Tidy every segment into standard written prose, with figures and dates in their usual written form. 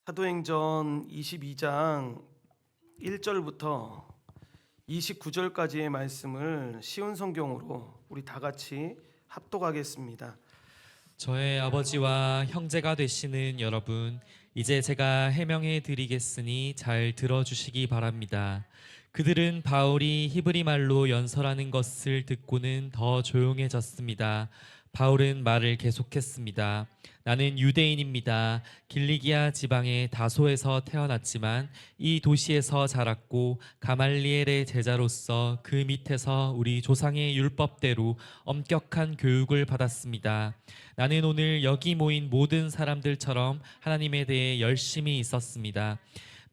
사도행전 22장 1절부터 29절까지의 말씀을 쉬운 성경으로 우리 다 같이 합독하겠습니다. 저의 아버지와 형제가 되시는 여러분, 이제 제가 해명해 드리겠으니 잘 들어주시기 바랍니다. 그들은 바울이 히브리 말로 연설하는 것을 듣고는 더 조용해졌습니다. 바울은 말을 계속했습니다. 나는 유대인입니다. 길리기아 지방의 다소에서 태어났지만 이 도시에서 자랐고 가말리엘의 제자로서 그 밑에서 우리 조상의 율법대로 엄격한 교육을 받았습니다. 나는 오늘 여기 모인 모든 사람들처럼 하나님에 대해 열심히 있었습니다.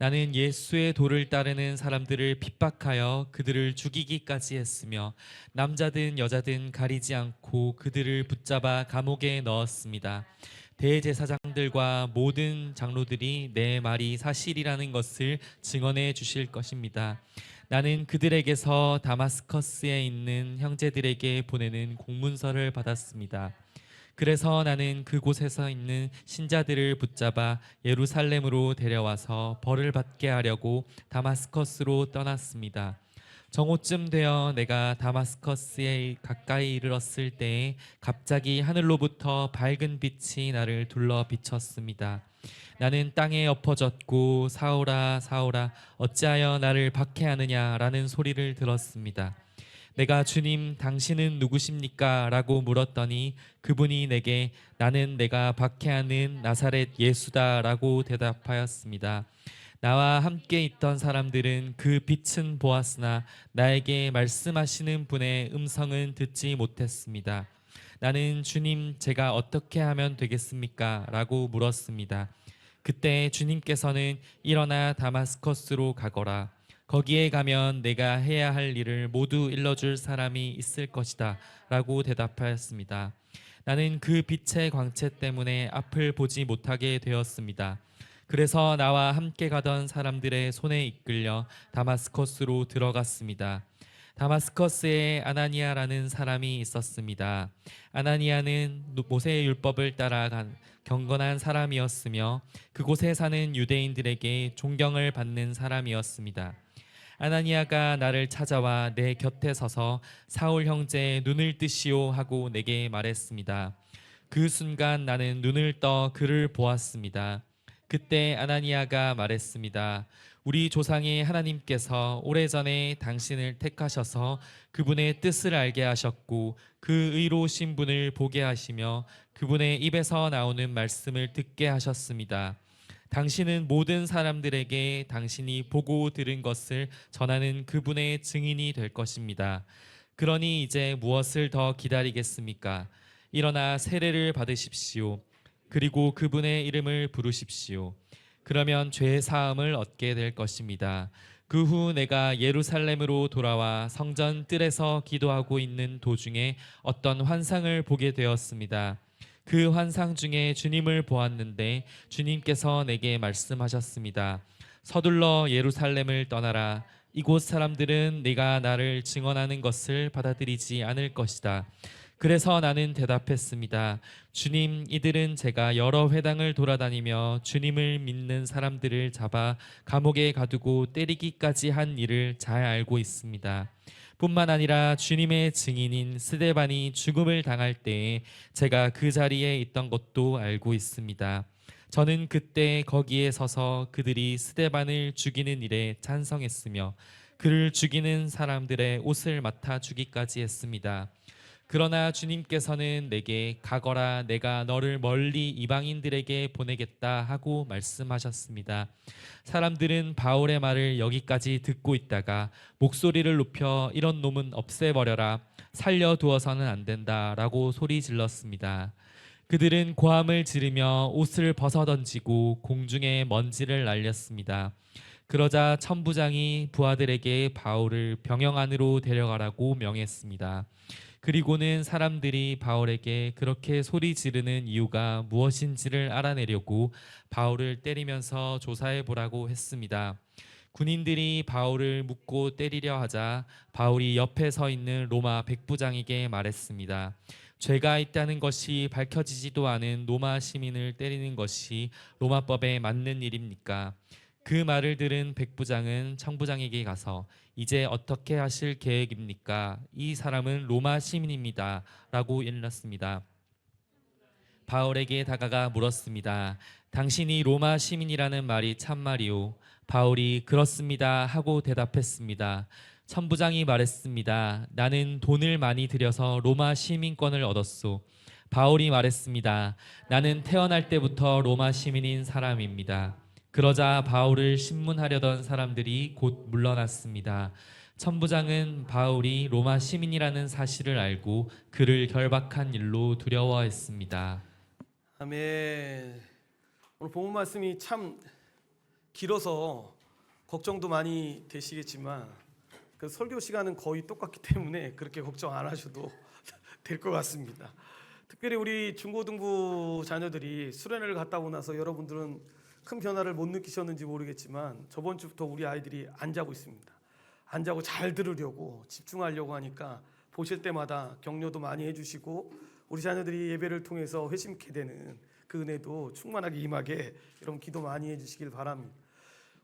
나는 예수의 도를 따르는 사람들을 핍박하여 그들을 죽이기까지 했으며 남자든 여자든 가리지 않고 그들을 붙잡아 감옥에 넣었습니다. 대제사장들과 모든 장로들이 내 말이 사실이라는 것을 증언해 주실 것입니다. 나는 그들에게서 다마스커스에 있는 형제들에게 보내는 공문서를 받았습니다. 그래서 나는 그곳에서 있는 신자들을 붙잡아 예루살렘으로 데려와서 벌을 받게 하려고 다마스커스로 떠났습니다. 정오쯤 되어 내가 다마스커스에 가까이 이르렀을 때에 갑자기 하늘로부터 밝은 빛이 나를 둘러 비쳤습니다. 나는 땅에 엎어졌고 사울아 사울아 어찌하여 나를 박해하느냐 라는 소리를 들었습니다. 내가 주님 당신은 누구십니까? 라고 물었더니 그분이 내게 나는 내가 박해하는 나사렛 예수다 라고 대답하였습니다. 나와 함께 있던 사람들은 그 빛은 보았으나 나에게 말씀하시는 분의 음성은 듣지 못했습니다. 나는 주님 제가 어떻게 하면 되겠습니까? 라고 물었습니다. 그때 주님께서는 일어나 다마스커스로 가거라. 거기에 가면 내가 해야 할 일을 모두 일러줄 사람이 있을 것이다 라고 대답하였습니다. 나는 그 빛의 광채 때문에 앞을 보지 못하게 되었습니다. 그래서 나와 함께 가던 사람들의 손에 이끌려 다마스커스로 들어갔습니다. 다마스커스에 아나니아라는 사람이 있었습니다. 아나니아는 모세의 율법을 따라 경건한 사람이었으며 그곳에 사는 유대인들에게 존경을 받는 사람이었습니다. 아나니아가 나를 찾아와 내 곁에 서서 사울 형제의 눈을 뜨시오 하고 내게 말했습니다. 그 순간 나는 눈을 떠 그를 보았습니다. 그때 아나니아가 말했습니다. 우리 조상의 하나님께서 오래전에 당신을 택하셔서 그분의 뜻을 알게 하셨고 그 의로우신 분을 보게 하시며 그분의 입에서 나오는 말씀을 듣게 하셨습니다. 당신은 모든 사람들에게 당신이 보고 들은 것을 전하는 그분의 증인이 될 것입니다. 그러니 이제 무엇을 더 기다리겠습니까? 일어나 세례를 받으십시오. 그리고 그분의 이름을 부르십시오. 그러면 죄 사함을 얻게 될 것입니다. 그 후 내가 예루살렘으로 돌아와 성전 뜰에서 기도하고 있는 도중에 어떤 환상을 보게 되었습니다. 그 환상 중에 주님을 보았는데 주님께서 내게 말씀하셨습니다. 서둘러 예루살렘을 떠나라. 이곳 사람들은 네가 나를 증언하는 것을 받아들이지 않을 것이다. 그래서 나는 대답했습니다. 주님, 이들은 제가 여러 회당을 돌아다니며 주님을 믿는 사람들을 잡아 감옥에 가두고 때리기까지 한 일을 잘 알고 있습니다. 뿐만 아니라 주님의 증인인 스데반이 죽음을 당할 때에 제가 그 자리에 있던 것도 알고 있습니다. 저는 그때 거기에 서서 그들이 스데반을 죽이는 일에 찬성했으며 그를 죽이는 사람들의 옷을 맡아 주기까지 했습니다. 그러나 주님께서는 내게 가거라 내가 너를 멀리 이방인들에게 보내겠다 하고 말씀하셨습니다. 사람들은 바울의 말을 여기까지 듣고 있다가 목소리를 높여 이런 놈은 없애버려라 살려두어서는 안 된다 라고 소리 질렀습니다. 그들은 고함을 지르며 옷을 벗어던지고 공중에 먼지를 날렸습니다. 그러자 천부장이 부하들에게 바울을 병영 안으로 데려가라고 명했습니다. 그리고는 사람들이 바울에게 그렇게 소리 지르는 이유가 무엇인지를 알아내려고 바울을 때리면서 조사해 보라고 했습니다. 군인들이 바울을 묶고 때리려 하자 바울이 옆에 서 있는 로마 백부장에게 말했습니다. 죄가 있다는 것이 밝혀지지도 않은 로마 시민을 때리는 것이 로마법에 맞는 일입니까? 그 말을 들은 백부장은 청부장에게 가서 이제 어떻게 하실 계획입니까? 이 사람은 로마 시민입니다. 라고 일렀습니다. 바울에게 다가가 물었습니다. 당신이 로마 시민이라는 말이 참말이오? 바울이 그렇습니다 하고 대답했습니다. 천부장이 말했습니다. 나는 돈을 많이 들여서 로마 시민권을 얻었소. 바울이 말했습니다. 나는 태어날 때부터 로마 시민인 사람입니다. 그러자 바울을 신문하려던 사람들이 곧 물러났습니다. 천부장은 바울이 로마 시민이라는 사실을 알고 그를 결박한 일로 두려워했습니다. 아멘. 오늘 본문 말씀이 참 길어서 걱정도 많이 되시겠지만 그 설교 시간은 거의 똑같기 때문에 그렇게 걱정 안 하셔도 될 것 같습니다. 특별히 우리 중고등부 자녀들이 수련회를 갔다 오고 나서 여러분들은 큰 변화를 못 느끼셨는지 모르겠지만 저번 주부터 우리 아이들이 안 자고 있습니다. 안 자고 잘 들으려고 집중하려고 하니까 보실 때마다 격려도 많이 해주시고 우리 자녀들이 예배를 통해서 회심케 되는 그 은혜도 충만하게 임하게 여러분 기도 많이 해주시길 바랍니다.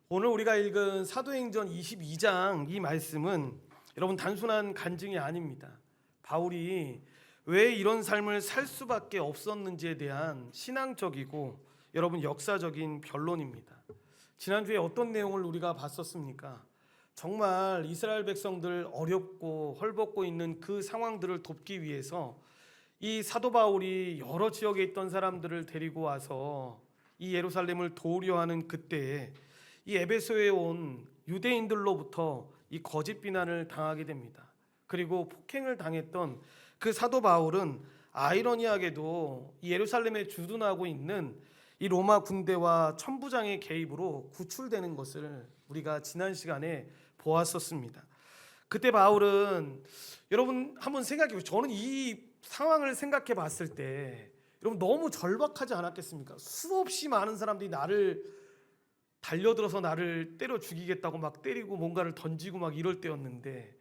오늘 우리가 읽은 사도행전 22장 이 말씀은 여러분 단순한 간증이 아닙니다. 바울이 왜 이런 삶을 살 수밖에 없었는지에 대한 신앙적이고 여러분 역사적인 변론입니다. 지난주에 어떤 내용을 우리가 봤었습니까? 정말 이스라엘 백성들 어렵고 헐벗고 있는 그 상황들을 돕기 위해서 이 사도 바울이 여러 지역에 있던 사람들을 데리고 와서 이 예루살렘을 도우려 하는 그때에 이 에베소에 온 유대인들로부터 이 거짓 비난을 당하게 됩니다. 그리고 폭행을 당했던 그 사도 바울은 아이러니하게도 이 예루살렘에 주둔하고 있는 이 로마 군대와 천부장의 개입으로 구출되는 것을 우리가 지난 시간에 보았었습니다. 그때 바울은 여러분 한번 생각해 보세요. 저는 이 상황을 생각해 봤을 때 여러분 너무 절박하지 않았겠습니까? 수없이 많은 사람들이 나를 달려들어서 나를 때려 죽이겠다고 막 때리고 뭔가를 던지고 막 이럴 때였는데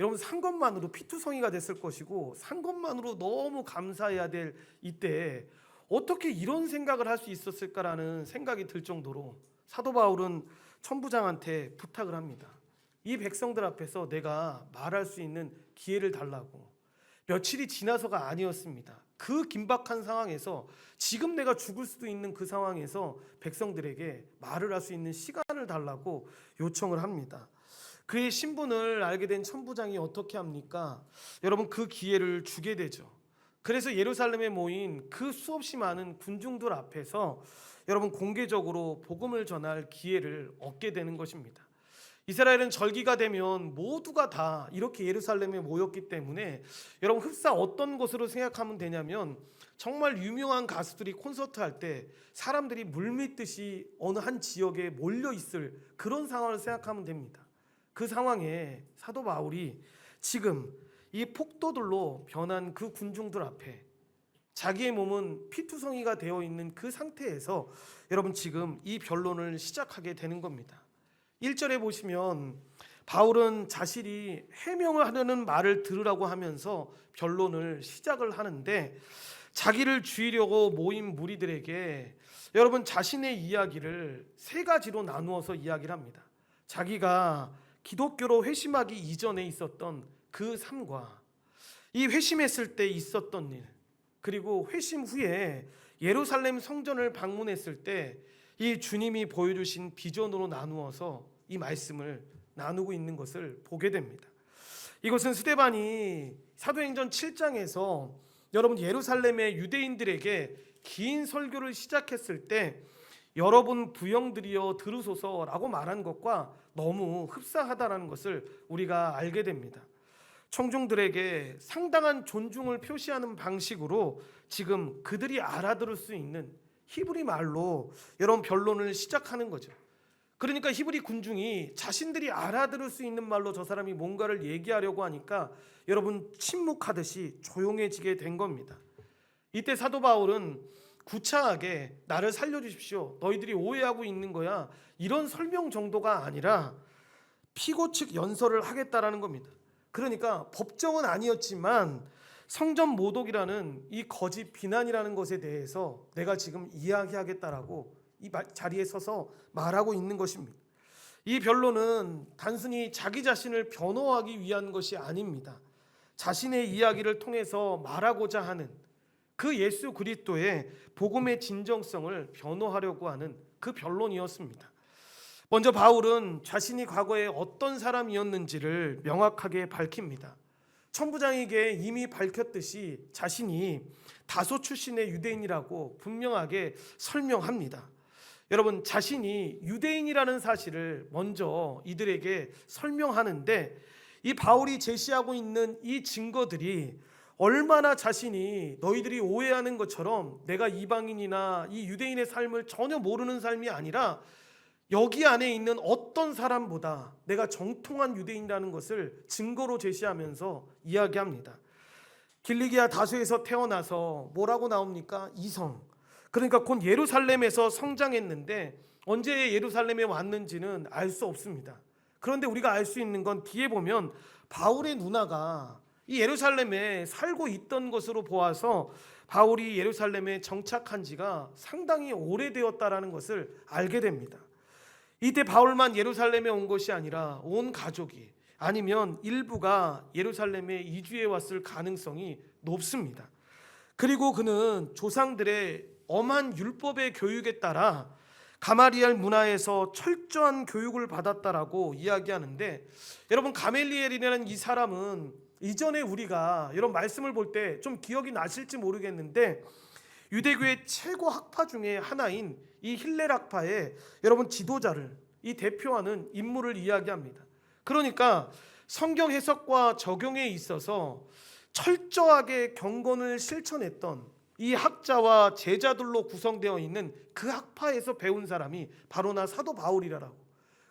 여러분 산 것만으로 피투성이가 됐을 것이고 산 것만으로 너무 감사해야 될 이때 어떻게 이런 생각을 할 수 있었을까라는 생각이 들 정도로 사도 바울은 천부장한테 부탁을 합니다. 이 백성들 앞에서 내가 말할 수 있는 기회를 달라고. 며칠이 지나서가 아니었습니다. 그 긴박한 상황에서 지금 내가 죽을 수도 있는 그 상황에서 백성들에게 말을 할 수 있는 시간을 달라고 요청을 합니다. 그의 신분을 알게 된 천부장이 어떻게 합니까? 여러분 그 기회를 주게 되죠. 그래서 예루살렘에 모인 그 수없이 많은 군중들 앞에서 여러분 공개적으로 복음을 전할 기회를 얻게 되는 것입니다. 이스라엘은 절기가 되면 모두가 다 이렇게 예루살렘에 모였기 때문에 여러분 흡사 어떤 것으로 생각하면 되냐면 정말 유명한 가수들이 콘서트 할 때 사람들이 물밀듯이 어느 한 지역에 몰려 있을 그런 상황을 생각하면 됩니다. 그 상황에 사도 바울이 지금 이 폭도들로 변한 그 군중들 앞에 자기의 몸은 피투성이가 되어 있는 그 상태에서 여러분 지금 이 변론을 시작하게 되는 겁니다. 1절에 보시면 바울은 자신이 해명을 하려는 말을 들으라고 하면서 변론을 시작을 하는데 자기를 죽이려고 모인 무리들에게 여러분 자신의 이야기를 세 가지로 나누어서 이야기를 합니다. 자기가 기독교로 회심하기 이전에 있었던 그 삶과 이 회심했을 때 있었던 일, 그리고 회심 후에 예루살렘 성전을 방문했을 때 이 주님이 보여주신 비전으로 나누어서 이 말씀을 나누고 있는 것을 보게 됩니다. 이것은 스데반이 사도행전 7장에서 여러분 예루살렘의 유대인들에게 긴 설교를 시작했을 때 여러분 부형들이여 들으소서라고 말한 것과 너무 흡사하다는 것을 우리가 알게 됩니다. 청중들에게 상당한 존중을 표시하는 방식으로 지금 그들이 알아들을 수 있는 히브리 말로 여러분 변론을 시작하는 거죠. 그러니까 히브리 군중이 자신들이 알아들을 수 있는 말로 저 사람이 뭔가를 얘기하려고 하니까 여러분 침묵하듯이 조용해지게 된 겁니다. 이때 사도 바울은 구차하게 나를 살려주십시오, 너희들이 오해하고 있는 거야, 이런 설명 정도가 아니라 피고 측 연설을 하겠다라는 겁니다. 그러니까 법정은 아니었지만 성전 모독이라는 이 거짓 비난이라는 것에 대해서 내가 지금 이야기하겠다라고 이 자리에 서서 말하고 있는 것입니다. 이 변론은 단순히 자기 자신을 변호하기 위한 것이 아닙니다. 자신의 이야기를 통해서 말하고자 하는 그 예수 그리스도의 복음의 진정성을 변호하려고 하는 그 변론이었습니다. 먼저 바울은 자신이 과거에 어떤 사람이었는지를 명확하게 밝힙니다. 천부장에게 이미 밝혔듯이 자신이 다소 출신의 유대인이라고 분명하게 설명합니다. 여러분, 자신이 유대인이라는 사실을 먼저 이들에게 설명하는데, 이 바울이 제시하고 있는 이 증거들이 얼마나 자신이 너희들이 오해하는 것처럼 내가 이방인이나 이 유대인의 삶을 전혀 모르는 삶이 아니라 여기 안에 있는 어떤 사람보다 내가 정통한 유대인이라는 것을 증거로 제시하면서 이야기합니다. 길리기아 다소에서 태어나서 뭐라고 나옵니까? 이성. 그러니까 곧 예루살렘에서 성장했는데 언제 예루살렘에 왔는지는 알 수 없습니다. 그런데 우리가 알 수 있는 건 뒤에 보면 바울의 누나가 이 예루살렘에 살고 있던 것으로 보아서 바울이 예루살렘에 정착한 지가 상당히 오래되었다라는 것을 알게 됩니다. 이때 바울만 예루살렘에 온 것이 아니라 온 가족이, 아니면 일부가 예루살렘에 이주해 왔을 가능성이 높습니다. 그리고 그는 조상들의 엄한 율법의 교육에 따라 가말리엘 문화에서 철저한 교육을 받았다라고 이야기하는데, 여러분, 가멜리엘이라는 이 사람은 이전에 우리가 여러분 말씀을 볼 때 좀 기억이 나실지 모르겠는데, 유대교의 최고 학파 중에 하나인 이 힐렐 학파의 여러분 지도자를 이 대표하는 인물을 이야기합니다. 그러니까 성경 해석과 적용에 있어서 철저하게 경건을 실천했던 이 학자와 제자들로 구성되어 있는 그 학파에서 배운 사람이 바로 나 사도 바울이라고.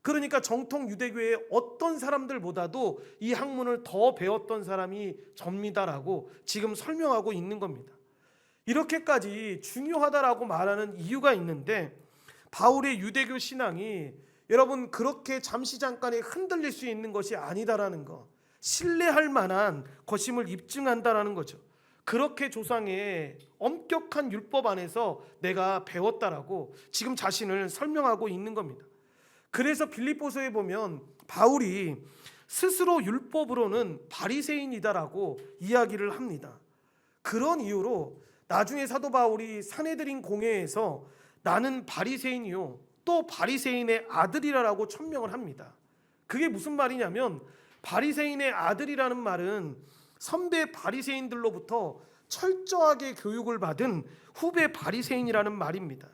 그러니까 정통 유대교의 어떤 사람들보다도 이 학문을 더 배웠던 사람이 접니다라고 지금 설명하고 있는 겁니다. 이렇게까지 중요하다라고 말하는 이유가 있는데, 바울의 유대교 신앙이 여러분 그렇게 잠시 잠깐에 흔들릴 수 있는 것이 아니다라는 거, 신뢰할 만한 것임을 입증한다라는 거죠. 그렇게 조상의 엄격한 율법 안에서 내가 배웠다라고 지금 자신을 설명하고 있는 겁니다. 그래서 빌립보서에 보면 바울이 스스로 율법으로는 바리새인이다라고 이야기를 합니다. 그런 이유로 나중에 사도 바울이 산헤드린 공회에서 나는 바리새인이요 또 바리새인의 아들이라고 천명을 합니다. 그게 무슨 말이냐면, 바리새인의 아들이라는 말은 선배 바리새인들로부터 철저하게 교육을 받은 후배 바리새인이라는 말입니다.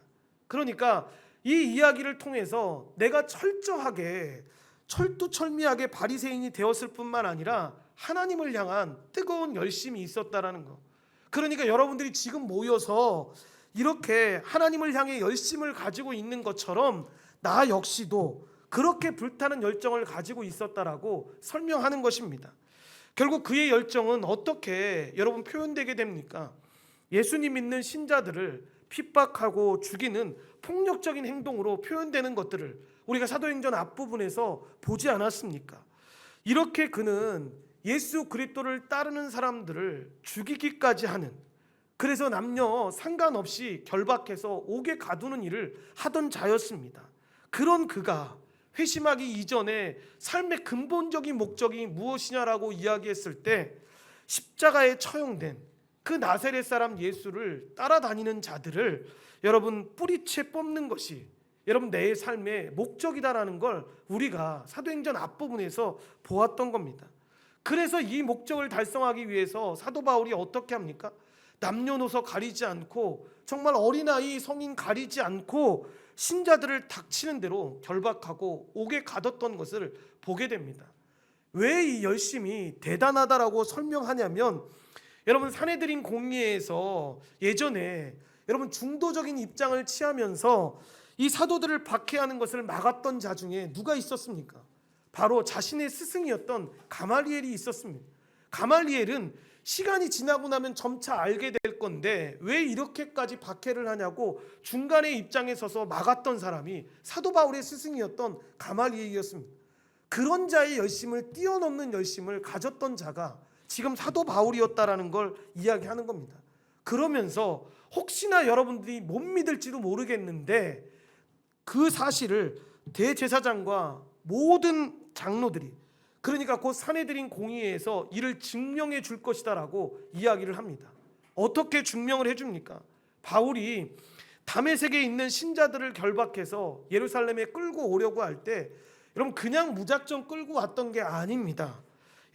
그러니까 이 이야기를 통해서 내가 철저하게 철두철미하게 바리새인이 되었을 뿐만 아니라 하나님을 향한 뜨거운 열심이 있었다라는 거. 그러니까 여러분들이 지금 모여서 이렇게 하나님을 향해 열심을 가지고 있는 것처럼 나 역시도 그렇게 불타는 열정을 가지고 있었다라고 설명하는 것입니다. 결국 그의 열정은 어떻게 여러분 표현되게 됩니까? 예수님 믿는 신자들을 핍박하고 죽이는 폭력적인 행동으로 표현되는 것들을 우리가 사도행전 앞부분에서 보지 않았습니까? 이렇게 그는 예수 그리스도를 따르는 사람들을 죽이기까지 하는, 그래서 남녀 상관없이 결박해서 옥에 가두는 일을 하던 자였습니다. 그런 그가 회심하기 이전에 삶의 근본적인 목적이 무엇이냐라고 이야기했을 때, 십자가에 처형된 그 나사렛 사람 예수를 따라다니는 자들을 여러분 뿌리채 뽑는 것이 여러분 내 삶의 목적이다라는 걸 우리가 사도행전 앞부분에서 보았던 겁니다. 그래서 이 목적을 달성하기 위해서 사도 바울이 어떻게 합니까? 남녀노소 가리지 않고 정말 어린아이 성인 가리지 않고 신자들을 닥치는 대로 결박하고 옥에 가뒀던 것을 보게 됩니다. 왜 이 열심이 대단하다라고 설명하냐면, 여러분 산헤드린 공회에서 예전에 여러분 중도적인 입장을 취하면서 이 사도들을 박해하는 것을 막았던 자 중에 누가 있었습니까? 바로 자신의 스승이었던 가말리엘이 있었습니다. 가말리엘은 시간이 지나고 나면 점차 알게 될 건데 왜 이렇게까지 박해를 하냐고 중간에 입장에 서서 막았던 사람이 사도 바울의 스승이었던 가말리엘이었습니다. 그런 자의 열심을 뛰어넘는 열심을 가졌던 자가 지금 사도 바울이었다라는 걸 이야기하는 겁니다. 그러면서 혹시나 여러분들이 못 믿을지도 모르겠는데 그 사실을 대제사장과 모든 장로들이, 그러니까 곧 사내들인 공의회에서 이를 증명해 줄 것이다라고 이야기를 합니다. 어떻게 증명을 해줍니까? 바울이 다메섹에 있는 신자들을 결박해서 예루살렘에 끌고 오려고 할 때 여러분 그냥 무작정 끌고 왔던 게 아닙니다.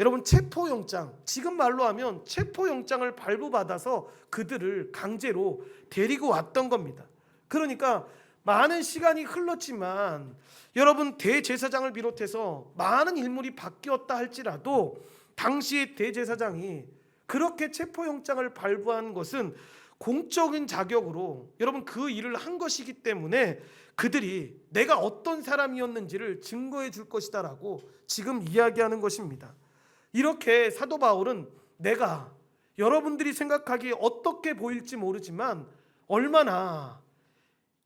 여러분 체포영장, 지금 말로 하면 체포영장을 발부받아서 그들을 강제로 데리고 왔던 겁니다. 그러니까 많은 시간이 흘렀지만 여러분 대제사장을 비롯해서 많은 인물이 바뀌었다 할지라도 당시의 대제사장이 그렇게 체포영장을 발부한 것은 공적인 자격으로 여러분 그 일을 한 것이기 때문에 그들이 내가 어떤 사람이었는지를 증거해 줄 것이다라고 지금 이야기하는 것입니다. 이렇게 사도 바울은 내가 여러분들이 생각하기에 어떻게 보일지 모르지만 얼마나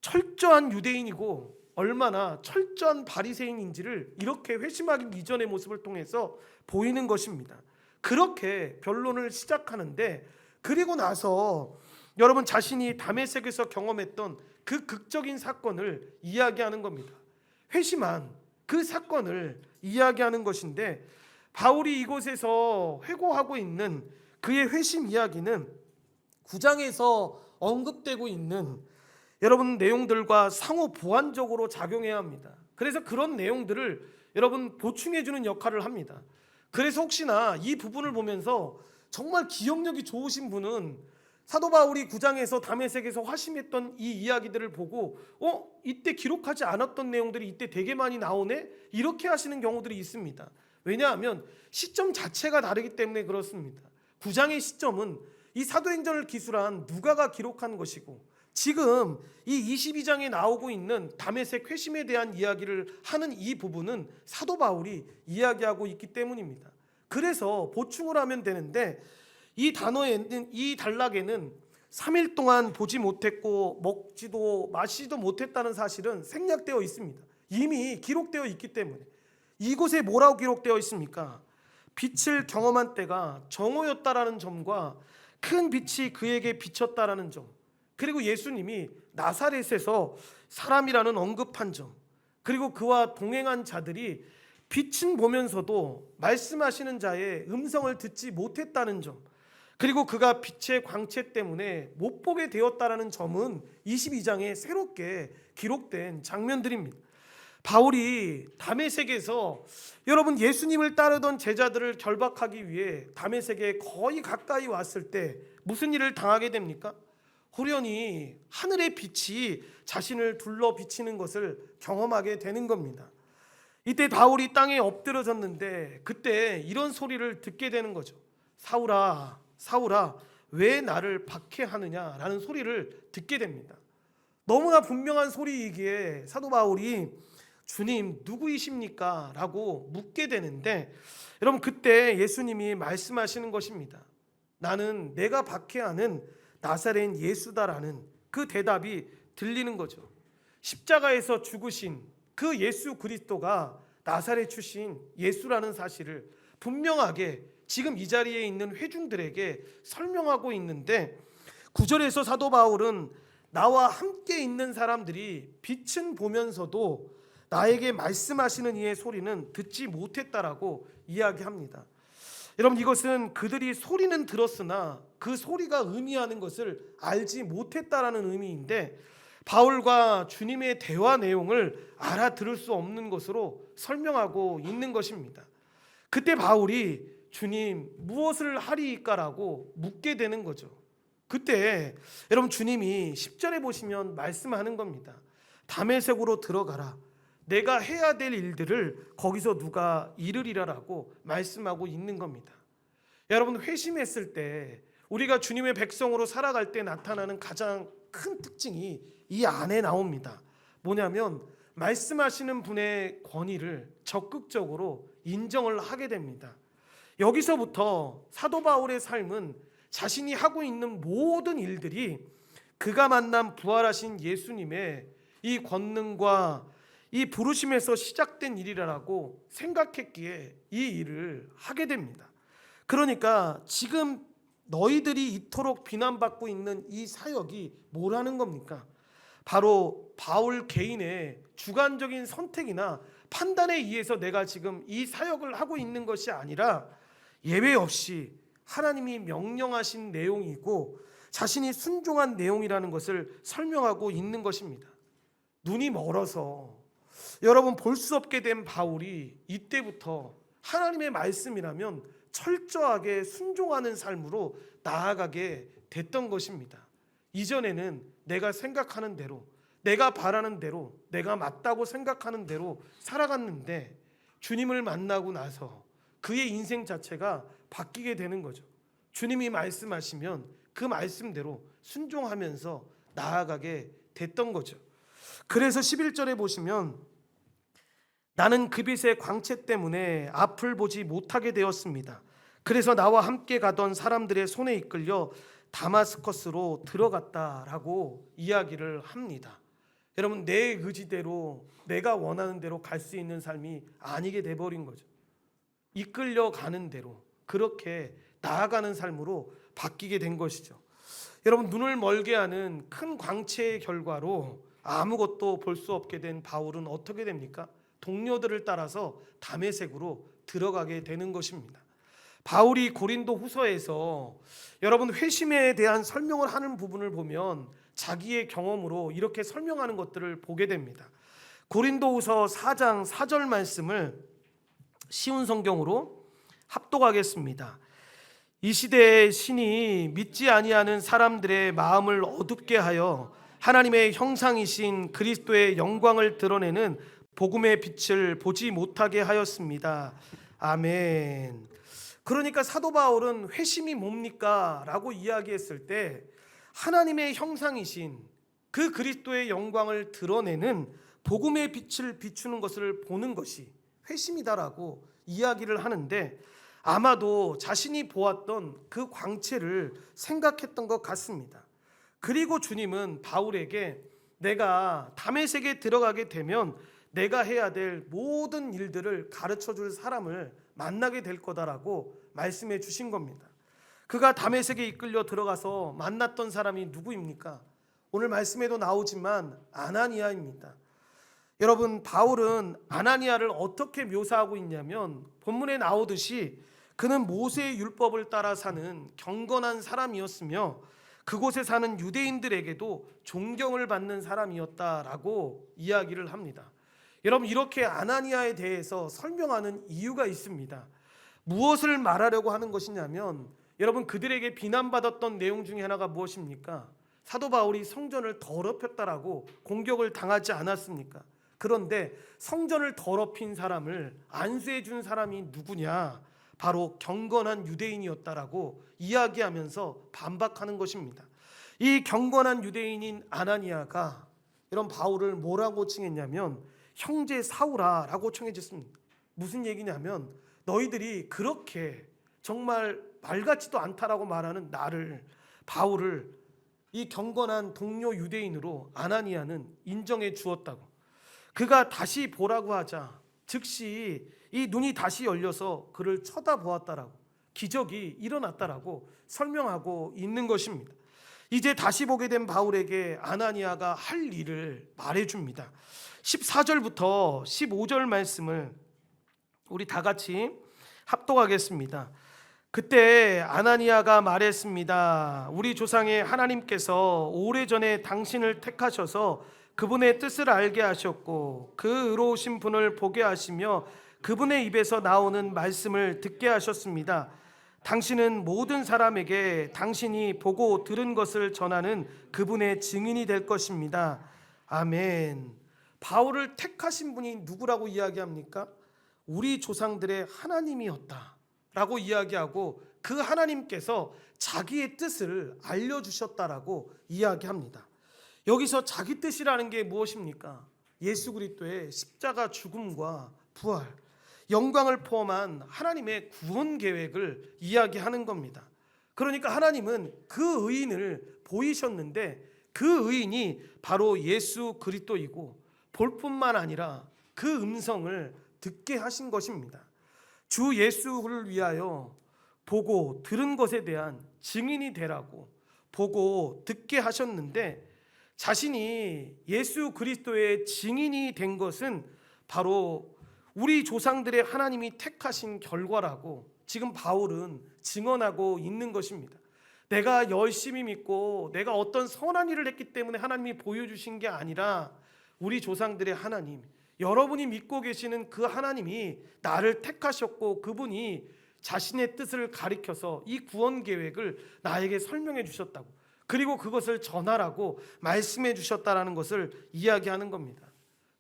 철저한 유대인이고 얼마나 철저한 바리새인인지를 이렇게 회심하기 이전의 모습을 통해서 보이는 것입니다. 그렇게 변론을 시작하는데, 그리고 나서 여러분 자신이 다메섹에서 경험했던 그 극적인 사건을 이야기하는 겁니다. 회심한 그 사건을 이야기하는 것인데, 바울이 이곳에서 회고하고 있는 그의 회심 이야기는 9장에서 언급되고 있는 여러분 내용들과 상호 보완적으로 작용해야 합니다. 그래서 그런 내용들을 여러분 보충해 주는 역할을 합니다. 그래서 혹시나 이 부분을 보면서 정말 기억력이 좋으신 분은 사도 바울이 9장에서 다메섹에서 화심했던 이 이야기들을 보고 이때 기록하지 않았던 내용들이 이때 되게 많이 나오네? 이렇게 하시는 경우들이 있습니다. 왜냐하면 시점 자체가 다르기 때문에 그렇습니다. 9장의 시점은 이 사도행전을 기술한 누가가 기록한 것이고, 지금 이 22장에 나오고 있는 다메섹 회심에 대한 이야기를 하는 이 부분은 사도 바울이 이야기하고 있기 때문입니다. 그래서 보충을 하면 되는데, 이 단어에는, 이 단락에는 3일 동안 보지 못했고 먹지도 마시지도 못했다는 사실은 생략되어 있습니다. 이미 기록되어 있기 때문에. 이곳에 뭐라고 기록되어 있습니까? 빛을 경험한 때가 정오였다라는 점과 큰 빛이 그에게 비쳤다라는 점, 그리고 예수님이 나사렛에서 사람이라는 언급한 점, 그리고 그와 동행한 자들이 빛은 보면서도 말씀하시는 자의 음성을 듣지 못했다는 점, 그리고 그가 빛의 광채 때문에 못 보게 되었다라는 점은 22장에 새롭게 기록된 장면들입니다. 바울이 다메섹에서 여러분 예수님을 따르던 제자들을 결박하기 위해 다메섹에 거의 가까이 왔을 때 무슨 일을 당하게 됩니까? 호련히 하늘의 빛이 자신을 둘러 비치는 것을 경험하게 되는 겁니다. 이때 바울이 땅에 엎드려졌는데 그때 이런 소리를 듣게 되는 거죠. 사울아, 사울아, 왜 나를 박해하느냐라는 소리를 듣게 됩니다. 너무나 분명한 소리이기에 사도 바울이 주님 누구이십니까? 라고 묻게 되는데, 여러분 그때 예수님이 말씀하시는 것입니다. 나는 내가 박해하는 나사렛 예수다라는 그 대답이 들리는 거죠. 십자가에서 죽으신 그 예수 그리스도가 나사렛 출신 예수라는 사실을 분명하게 지금 이 자리에 있는 회중들에게 설명하고 있는데, 9절에서 사도 바울은 나와 함께 있는 사람들이 빛은 보면서도 나에게 말씀하시는 이의 소리는 듣지 못했다라고 이야기합니다. 여러분 이것은 그들이 소리는 들었으나 그 소리가 의미하는 것을 알지 못했다라는 의미인데, 바울과 주님의 대화 내용을 알아들을 수 없는 것으로 설명하고 있는 것입니다. 그때 바울이 주님 무엇을 하리이까라고 묻게 되는 거죠. 그때 여러분 주님이 10절에 보시면 말씀하는 겁니다. 다메섹으로 들어가라. 내가 해야 될 일들을 거기서 누가 이르리라라고 말씀하고 있는 겁니다. 여러분 회심했을 때 우리가 주님의 백성으로 살아갈 때 나타나는 가장 큰 특징이 이 안에 나옵니다. 뭐냐면 말씀하시는 분의 권위를 적극적으로 인정을 하게 됩니다. 여기서부터 사도 바울의 삶은 자신이 하고 있는 모든 일들이 그가 만난 부활하신 예수님의 이 권능과 이 부르심에서 시작된 일이라고 생각했기에 이 일을 하게 됩니다. 그러니까 지금 너희들이 이토록 비난받고 있는 이 사역이 뭐라는 겁니까? 바로 바울 개인의 주관적인 선택이나 판단에 의해서 내가 지금 이 사역을 하고 있는 것이 아니라 예외 없이 하나님이 명령하신 내용이고 자신이 순종한 내용이라는 것을 설명하고 있는 것입니다. 눈이 멀어서 여러분 볼 수 없게 된 바울이 이때부터 하나님의 말씀이라면 철저하게 순종하는 삶으로 나아가게 됐던 것입니다. 이전에는 내가 생각하는 대로, 내가 바라는 대로, 내가 맞다고 생각하는 대로 살아갔는데 주님을 만나고 나서 그의 인생 자체가 바뀌게 되는 거죠. 주님이 말씀하시면 그 말씀대로 순종하면서 나아가게 됐던 거죠. 그래서 11절에 보시면 나는 그 빛의 광채 때문에 앞을 보지 못하게 되었습니다. 그래서 나와 함께 가던 사람들의 손에 이끌려 다마스커스로 들어갔다라고 이야기를 합니다. 여러분, 내 의지대로 내가 원하는 대로 갈 수 있는 삶이 아니게 돼버린 거죠. 이끌려 가는 대로 그렇게 나아가는 삶으로 바뀌게 된 것이죠. 여러분, 눈을 멀게 하는 큰 광채의 결과로 아무것도 볼 수 없게 된 바울은 어떻게 됩니까? 동료들을 따라서 다메섹으로 들어가게 되는 것입니다. 바울이 고린도 후서에서 여러분 회심에 대한 설명을 하는 부분을 보면 자기의 경험으로 이렇게 설명하는 것들을 보게 됩니다. 고린도 후서 4장 4절 말씀을 쉬운 성경으로 합독하겠습니다. 이 시대의 신이 믿지 아니하는 사람들의 마음을 어둡게 하여 하나님의 형상이신 그리스도의 영광을 드러내는 복음의 빛을 보지 못하게 하였습니다. 아멘. 그러니까 사도 바울은 회심이 뭡니까? 라고 이야기했을 때 하나님의 형상이신 그 그리스도의 영광을 드러내는 복음의 빛을 비추는 것을 보는 것이 회심이다라고 이야기를 하는데 아마도 자신이 보았던 그 광채를 생각했던 것 같습니다. 그리고 주님은 바울에게 내가 다메섹에 들어가게 되면 내가 해야 될 모든 일들을 가르쳐 줄 사람을 만나게 될 거다라고 말씀해 주신 겁니다. 그가 다메섹에 이끌려 들어가서 만났던 사람이 누구입니까? 오늘 말씀에도 나오지만 아나니아입니다. 여러분, 바울은 아나니아를 어떻게 묘사하고 있냐면 본문에 나오듯이 그는 모세의 율법을 따라 사는 경건한 사람이었으며 그곳에 사는 유대인들에게도 존경을 받는 사람이었다라고 이야기를 합니다. 여러분, 이렇게 아나니아에 대해서 설명하는 이유가 있습니다. 무엇을 말하려고 하는 것이냐면 여러분, 그들에게 비난받았던 내용 중에 하나가 무엇입니까? 사도 바울이 성전을 더럽혔다라고 공격을 당하지 않았습니까? 그런데 성전을 더럽힌 사람을 안수해 준 사람이 누구냐? 바로 경건한 유대인이었다라고 이야기하면서 반박하는 것입니다. 이 경건한 유대인인 아나니아가 이런 바울을 뭐라고 칭했냐면 형제 사울아라고 청해졌습니다. 무슨 얘기냐면 너희들이 그렇게 정말 말 같지도 않다라고 말하는 나를, 바울을 이 경건한 동료 유대인으로 아나니아는 인정해 주었다고. 그가 다시 보라고 하자 즉시 이 눈이 다시 열려서 그를 쳐다보았다라고, 기적이 일어났다라고 설명하고 있는 것입니다. 이제 다시 보게 된 바울에게 아나니아가 할 일을 말해줍니다. 14절부터 15절 말씀을 우리 다 같이 합독하겠습니다. 그때 아나니아가 말했습니다. 우리 조상의 하나님께서 오래전에 당신을 택하셔서 그분의 뜻을 알게 하셨고 그 의로우신 분을 보게 하시며 그분의 입에서 나오는 말씀을 듣게 하셨습니다. 당신은 모든 사람에게 당신이 보고 들은 것을 전하는 그분의 증인이 될 것입니다. 아멘. 바울을 택하신 분이 누구라고 이야기합니까? 우리 조상들의 하나님이었다라고 이야기하고 그 하나님께서 자기의 뜻을 알려주셨다라고 이야기합니다. 여기서 자기 뜻이라는 게 무엇입니까? 예수 그리스도의 십자가 죽음과 부활, 영광을 포함한 하나님의 구원 계획을 이야기하는 겁니다. 그러니까 하나님은 그 의인을 보이셨는데 그 의인이 바로 예수 그리스도이고 볼 뿐만 아니라 그 음성을 듣게 하신 것입니다. 주 예수를 위하여 보고 들은 것에 대한 증인이 되라고 보고 듣게 하셨는데, 자신이 예수 그리스도의 증인이 된 것은 바로 우리 조상들의 하나님이 택하신 결과라고 지금 바울은 증언하고 있는 것입니다. 내가 열심히 믿고 내가 어떤 선한 일을 했기 때문에 하나님이 보여주신 게 아니라 우리 조상들의 하나님, 여러분이 믿고 계시는 그 하나님이 나를 택하셨고 그분이 자신의 뜻을 가리켜서 이 구원 계획을 나에게 설명해 주셨다고, 그리고 그것을 전하라고 말씀해 주셨다라는 것을 이야기하는 겁니다.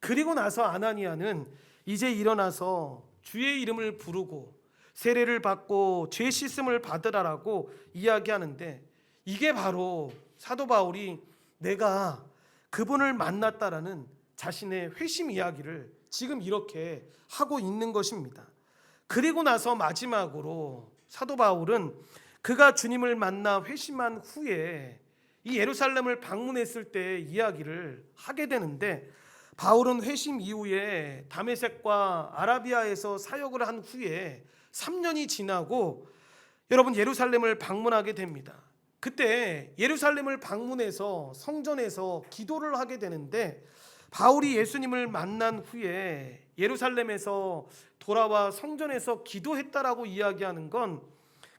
그리고 나서 아나니아는 이제 일어나서 주의 이름을 부르고 세례를 받고 죄 씻음을 받으라라고 이야기하는데, 이게 바로 사도 바울이 내가 그분을 만났다라는 자신의 회심 이야기를 지금 이렇게 하고 있는 것입니다. 그리고 나서 마지막으로 사도 바울은 그가 주님을 만나 회심한 후에 이 예루살렘을 방문했을 때 이야기를 하게 되는데, 바울은 회심 이후에 다메섹과 아라비아에서 사역을 한 후에 3년이 지나고 여러분 예루살렘을 방문하게 됩니다. 그때 예루살렘을 방문해서 성전에서 기도를 하게 되는데, 바울이 예수님을 만난 후에 예루살렘에서 돌아와 성전에서 기도했다라고 이야기하는 건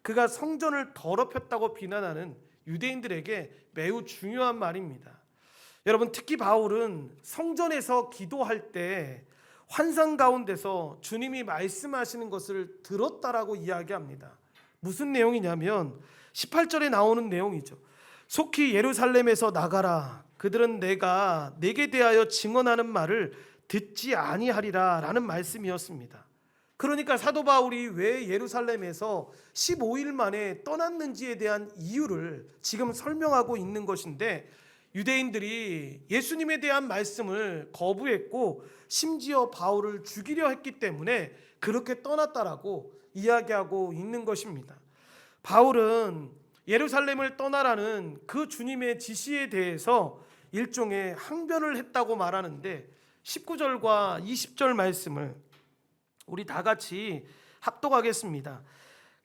그가 성전을 더럽혔다고 비난하는 유대인들에게 매우 중요한 말입니다. 여러분, 특히 바울은 성전에서 기도할 때 환상 가운데서 주님이 말씀하시는 것을 들었다라고 이야기합니다. 무슨 내용이냐면 18절에 나오는 내용이죠. 속히 예루살렘에서 나가라. 그들은 내가 내게 대하여 증언하는 말을 듣지 아니하리라 라는 말씀이었습니다. 그러니까 사도 바울이 왜 예루살렘에서 15일 만에 떠났는지에 대한 이유를 지금 설명하고 있는 것인데, 유대인들이 예수님에 대한 말씀을 거부했고 심지어 바울을 죽이려 했기 때문에 그렇게 떠났다라고 이야기하고 있는 것입니다. 바울은 예루살렘을 떠나라는 그 주님의 지시에 대해서 일종의 항변을 했다고 말하는데, 19절과 20절 말씀을 우리 다 같이 합독하겠습니다.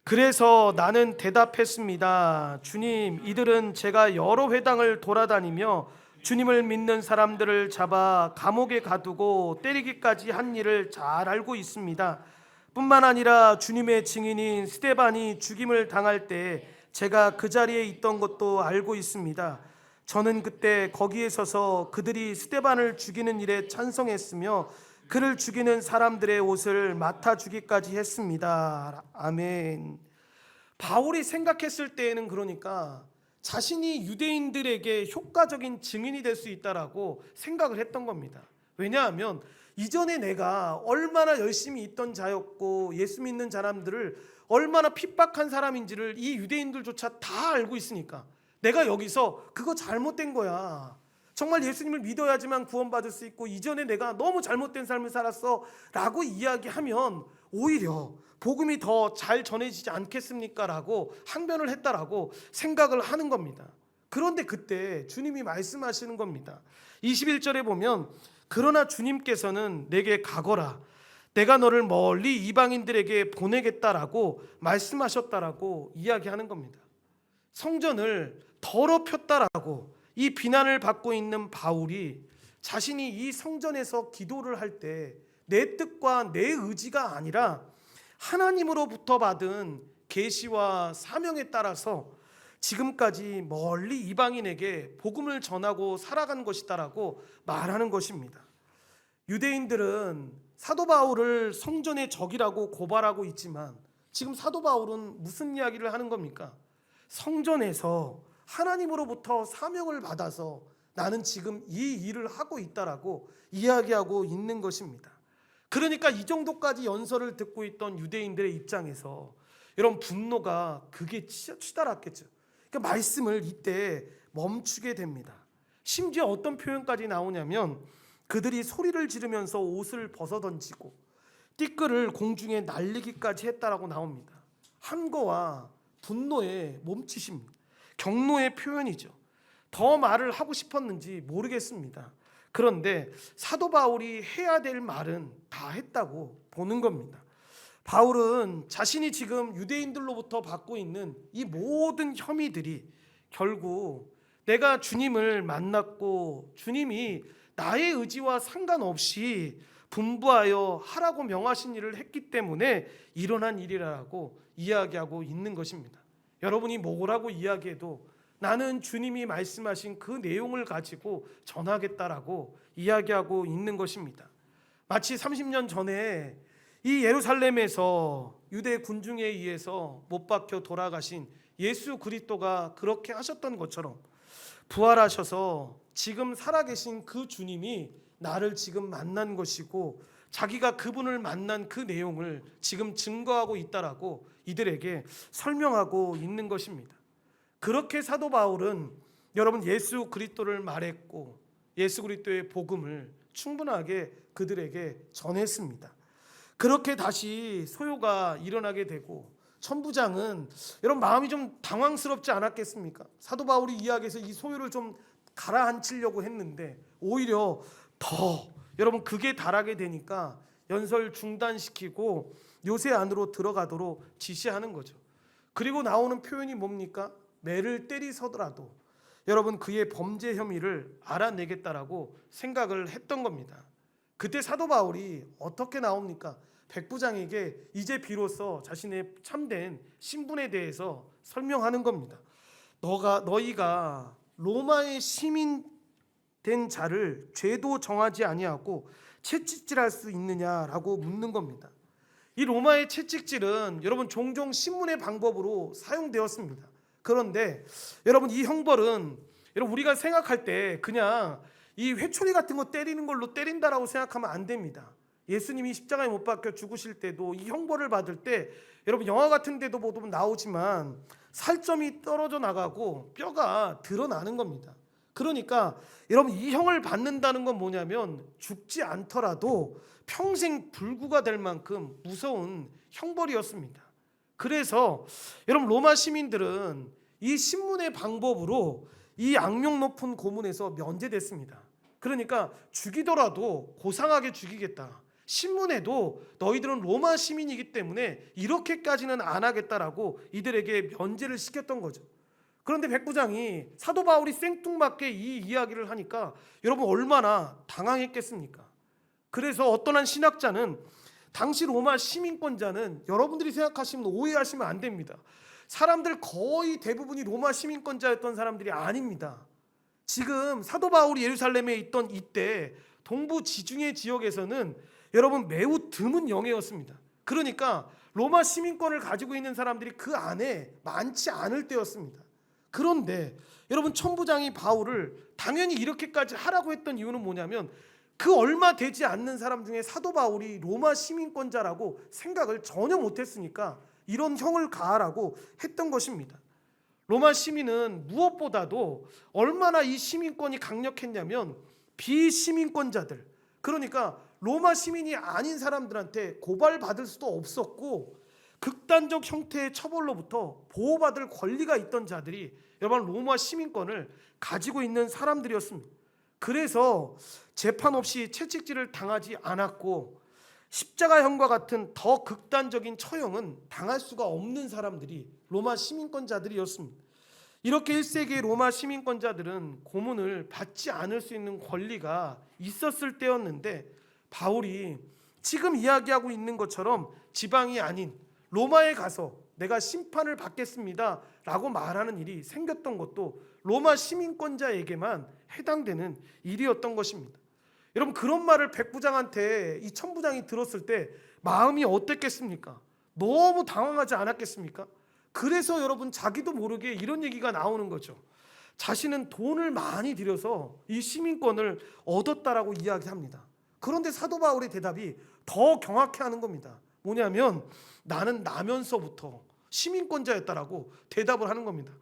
그래서 나는 대답했습니다. 주님, 이들은 제가 여러 회당을 돌아다니며 주님을 믿는 사람들을 잡아 감옥에 가두고 때리기까지 한 일을 잘 알고 있습니다. 뿐만 아니라 주님의 증인인 스데반이 죽임을 당할 때 제가 그 자리에 있던 것도 알고 있습니다. 저는 그때 거기에 서서 그들이 스데반을 죽이는 일에 찬성했으며 그를 죽이는 사람들의 옷을 맡아주기까지 했습니다. 아멘. 바울이 생각했을 때에는 그러니까 자신이 유대인들에게 효과적인 증인이 될 수 있다라고 생각을 했던 겁니다. 왜냐하면 이전에 내가 얼마나 열심히 있던 자였고 예수 믿는 사람들을 얼마나 핍박한 사람인지를 이 유대인들조차 다 알고 있으니까 내가 여기서 그거 잘못된 거야, 정말 예수님을 믿어야지만 구원받을 수 있고 이전에 내가 너무 잘못된 삶을 살았어 라고 이야기하면 오히려 복음이 더 잘 전해지지 않겠습니까? 라고 항변을 했다라고 생각을 하는 겁니다. 그런데 그때 주님이 말씀하시는 겁니다. 21절에 보면 그러나 주님께서는 내게 가거라, 내가 너를 멀리 이방인들에게 보내겠다라고 말씀하셨다라고 이야기하는 겁니다. 성전을 더럽혔다라고 이 비난을 받고 있는 바울이 자신이 이 성전에서 기도를 할 때 내 뜻과 내 의지가 아니라 하나님으로부터 받은 계시와 사명에 따라서 지금까지 멀리 이방인에게 복음을 전하고 살아간 것이다라고 말하는 것입니다. 유대인들은 사도 바울을 성전의 적이라고 고발하고 있지만 지금 사도 바울은 무슨 이야기를 하는 겁니까? 성전에서 하나님으로부터 사명을 받아서 나는 지금 이 일을 하고 있다라고 이야기하고 있는 것입니다. 그러니까 이 정도까지 연설을 듣고 있던 유대인들의 입장에서 이런 분노가 극에 치달았겠죠. 그러니까 말씀을 이때 멈추게 됩니다. 심지어 어떤 표현까지 나오냐면 그들이 소리를 지르면서 옷을 벗어던지고 띠끌을 공중에 날리기까지 했다라고 나옵니다. 한거와 분노의 몸치십니다. 경노의 표현이죠. 더 말을 하고 싶었는지 모르겠습니다. 그런데 사도 바울이 해야 될 말은 다 했다고 보는 겁니다. 바울은 자신이 지금 유대인들로부터 받고 있는 이 모든 혐의들이 결국 내가 주님을 만났고 주님이 나의 의지와 상관없이 분부하여 하라고 명하신 일을 했기 때문에 일어난 일이라고 이야기하고 있는 것입니다. 여러분이 뭐라고 이야기해도 나는 주님이 말씀하신 그 내용을 가지고 전하겠다라고 이야기하고 있는 것입니다. 마치 30년 전에 이 예루살렘에서 유대 군중에 의해서 못 박혀 돌아가신 예수 그리스도가 그렇게 하셨던 것처럼 부활하셔서 지금 살아계신 그 주님이 나를 지금 만난 것이고 자기가 그분을 만난 그 내용을 지금 증거하고 있다라고 이들에게 설명하고 있는 것입니다. 그렇게 사도 바울은 여러분 예수 그리스도를 말했고 예수 그리스도의 복음을 충분하게 그들에게 전했습니다. 그렇게 다시 소요가 일어나게 되고 천부장은 여러분 마음이 좀 당황스럽지 않았겠습니까? 사도 바울이 이야기해서 이 소요를 좀 가라앉히려고 했는데 오히려 더 여러분 극에 달하게 되니까 연설 중단시키고 요새 안으로 들어가도록 지시하는 거죠. 그리고 나오는 표현이 뭡니까? 매를 때리서더라도 여러분 그의 범죄 혐의를 알아내겠다라고 생각을 했던 겁니다. 그때 사도 바울이 어떻게 나옵니까? 백부장에게 이제 비로소 자신의 참된 신분에 대해서 설명하는 겁니다. 너희가 로마의 시민 된 자를 죄도 정하지 아니하고 채찍질할 수 있느냐라고 묻는 겁니다. 이 로마의 채찍질은 여러분 종종 신문의 방법으로 사용되었습니다. 그런데 여러분 이 형벌은 여러분 우리가 생각할 때 그냥 이 회초리 같은 거 때리는 걸로 때린다라고 생각하면 안 됩니다. 예수님이 십자가에 못 박혀 죽으실 때도 이 형벌을 받을 때 여러분 영화 같은 데도 보면 나오지만 살점이 떨어져 나가고 뼈가 드러나는 겁니다. 그러니까 여러분 이 형을 받는다는 건 뭐냐면 죽지 않더라도 평생 불구가 될 만큼 무서운 형벌이었습니다. 그래서 여러분 로마 시민들은 이 신문의 방법으로 이 악명 높은 고문에서 면제됐습니다. 그러니까 죽이더라도 고상하게 죽이겠다. 신문에도 너희들은 로마 시민이기 때문에 이렇게까지는 안 하겠다라고 이들에게 면제를 시켰던 거죠. 그런데 백부장이 사도 바울이 생뚱맞게 이 이야기를 하니까 여러분 얼마나 당황했겠습니까? 그래서 어떤 한 신학자는 당시 로마 시민권자는 여러분들이 생각하시면 오해하시면 안 됩니다. 사람들 거의 대부분이 로마 시민권자였던 사람들이 아닙니다. 지금 사도 바울이 예루살렘에 있던 이때 동부 지중해 지역에서는 여러분 매우 드문 영예였습니다. 그러니까 로마 시민권을 가지고 있는 사람들이 그 안에 많지 않을 때였습니다. 그런데 여러분 천부장이 바울을 당연히 이렇게까지 하라고 했던 이유는 뭐냐면 그 얼마 되지 않는 사람 중에 사도 바울이 로마 시민권자라고 생각을 전혀 못했으니까 이런 형을 가하라고 했던 것입니다. 로마 시민은 무엇보다도 얼마나 이 시민권이 강력했냐면 비시민권자들, 그러니까 로마 시민이 아닌 사람들한테 고발받을 수도 없었고 극단적 형태의 처벌로부터 보호받을 권리가 있던 자들이 여러분 로마 시민권을 가지고 있는 사람들이었습니다. 그래서 재판 없이 채찍질을 당하지 않았고 십자가형과 같은 더 극단적인 처형은 당할 수가 없는 사람들이 로마 시민권자들이었습니다. 이렇게 1세기의 로마 시민권자들은 고문을 받지 않을 수 있는 권리가 있었을 때였는데 바울이 지금 이야기하고 있는 것처럼 지방이 아닌 로마에 가서 내가 심판을 받겠습니다 라고 말하는 일이 생겼던 것도 로마 시민권자에게만 해당되는 일이었던 것입니다. 여러분 그런 말을 백부장한테 이 천부장이 들었을 때 마음이 어땠겠습니까? 너무 당황하지 않았겠습니까? 그래서 여러분 자기도 모르게 이런 얘기가 나오는 거죠. 자신은 돈을 많이 들여서 이 시민권을 얻었다라고 이야기합니다. 그런데 사도 바울의 대답이 더 경악해 하는 겁니다. 뭐냐면 나는 나면서부터 시민권자였다라고 대답을 하는 겁니다.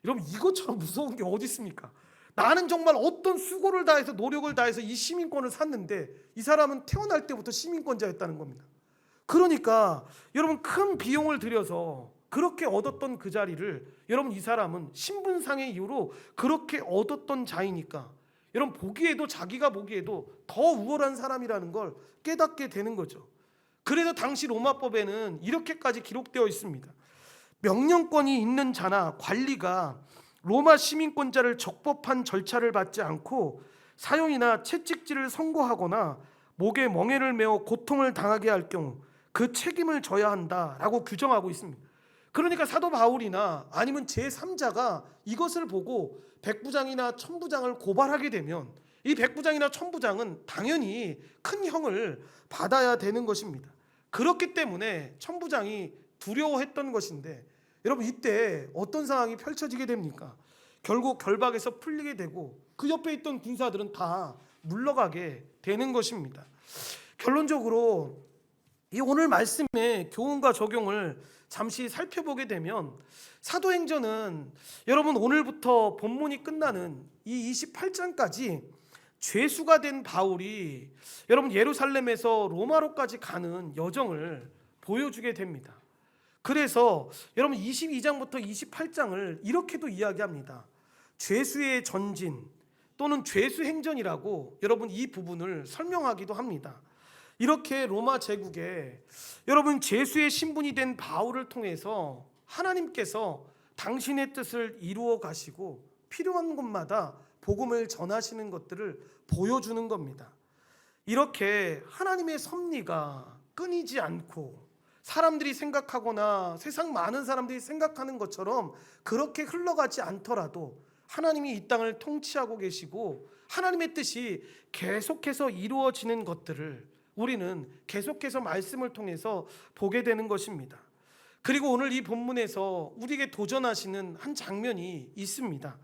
여러분 이것처럼 무서운 게 어디 있습니까? 나는 정말 어떤 수고를 다해서 노력을 다해서 이 시민권을 샀는데 이 사람은 태어날 때부터 시민권자였다는 겁니다. 그러니까 여러분 큰 비용을 들여서 그렇게 얻었던 그 자리를 여러분 이 사람은 신분상의 이유로 그렇게 얻었던 자이니까 여러분 보기에도 자기가 보기에도 더 우월한 사람이라는 걸 깨닫게 되는 거죠. 그래서 당시 로마법에는 이렇게까지 기록되어 있습니다. 명령권이 있는 자나 관리가 로마 시민권자를 적법한 절차를 받지 않고 사형이나 채찍질을 선고하거나 목에 멍에를 메어 고통을 당하게 할 경우 그 책임을 져야 한다라고 규정하고 있습니다. 그러니까 사도 바울이나 아니면 제3자가 이것을 보고 백부장이나 천부장을 고발하게 되면 이 백부장이나 천부장은 당연히 큰 형을 받아야 되는 것입니다. 그렇기 때문에 천부장이 두려워했던 것인데, 여러분 이때 어떤 상황이 펼쳐지게 됩니까? 결국 결박에서 풀리게 되고 그 옆에 있던 군사들은 다 물러가게 되는 것입니다. 결론적으로 이 오늘 말씀의 교훈과 적용을 잠시 살펴보게 되면, 사도행전은 여러분 오늘부터 본문이 끝나는 이 28장까지 죄수가 된 바울이 여러분 예루살렘에서 로마로까지 가는 여정을 보여주게 됩니다. 그래서 여러분 22장부터 28장을 이렇게도 이야기합니다. 죄수의 전진 또는 죄수 행전이라고 여러분 이 부분을 설명하기도 합니다. 이렇게 로마 제국에 여러분 죄수의 신분이 된 바울을 통해서 하나님께서 당신의 뜻을 이루어 가시고 필요한 곳마다 복음을 전하시는 것들을 보여주는 겁니다. 이렇게 하나님의 섭리가 끊이지 않고 사람들이 생각하거나 세상 많은 사람들이 생각하는 것처럼 그렇게 흘러가지 않더라도 하나님이 이 땅을 통치하고 계시고 하나님의 뜻이 계속해서 이루어지는 것들을 우리는 계속해서 말씀을 통해서 보게 되는 것입니다. 그리고 오늘 이 본문에서 우리에게 도전하시는 한 장면이 있습니다.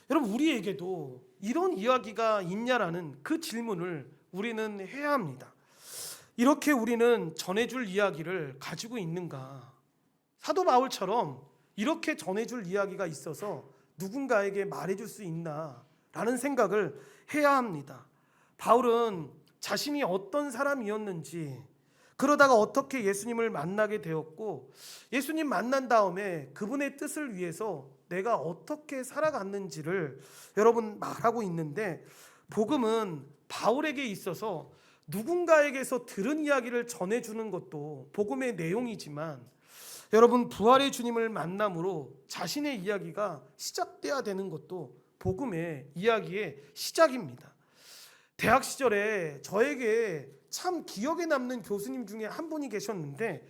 여러분 우리에게도 이런 이야기가 있냐라는 그 질문을 우리는 해야 합니다. 이렇게 우리는 전해줄 이야기를 가지고 있는가? 사도 바울처럼 이렇게 전해줄 이야기가 있어서 누군가에게 말해줄 수 있나라는 생각을 해야 합니다. 바울은 자신이 어떤 사람이었는지, 그러다가 어떻게 예수님을 만나게 되었고 예수님 만난 다음에 그분의 뜻을 위해서 내가 어떻게 살아갔는지를 여러분 말하고 있는데, 복음은 바울에게 있어서 누군가에게서 들은 이야기를 전해주는 것도 복음의 내용이지만, 여러분 부활의 주님을 만남으로 자신의 이야기가 시작돼야 되는 것도 복음의 이야기의 시작입니다. 대학 시절에 저에게 참 기억에 남는 교수님 중에 한 분이 계셨는데,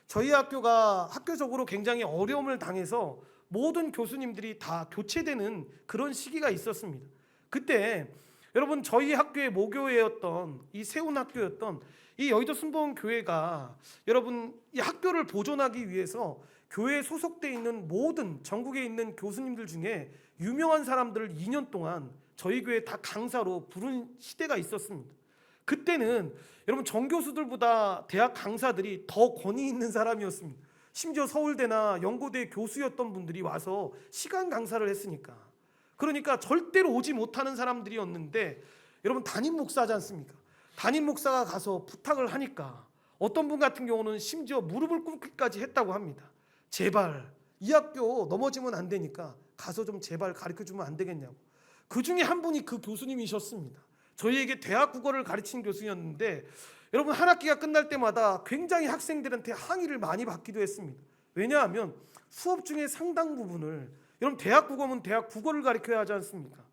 저희 학교가 학교적으로 굉장히 어려움을 당해서 모든 교수님들이 다 교체되는 그런 시기가 있었습니다. 그때 여러분 저희 학교의 모교회였던 이 세운학교였던 이 여의도 순복음교회가 여러분 이 학교를 보존하기 위해서 교회에 소속되어 있는 모든 전국에 있는 교수님들 중에 유명한 사람들을 2년 동안 저희 교회 다 강사로 부른 시대가 있었습니다. 그때는 여러분 전교수들보다 대학 강사들이 더 권위 있는 사람이었습니다. 심지어 서울대나 연고대 교수였던 분들이 와서 시간 강사를 했으니까. 그러니까 절대로 오지 못하는 사람들이었는데, 여러분 담임 목사지 않습니까? 담임 목사가 가서 부탁을 하니까 어떤 분 같은 경우는 심지어 무릎을 꿇기까지 했다고 합니다. 제발 이 학교 넘어지면 안 되니까 가서 좀 제발 가르쳐주면 안 되겠냐고. 그 중에 한 분이 그 교수님이셨습니다. 저희에게 대학 국어를 가르친 교수였는데, 여러분 한 학기가 끝날 때마다 굉장히 학생들한테 항의를 많이 받기도 했습니다. 왜냐하면 수업 중에 상당 부분을, 여러분 대학 국어면 대학 국어를 가르쳐야 하지 않습니까?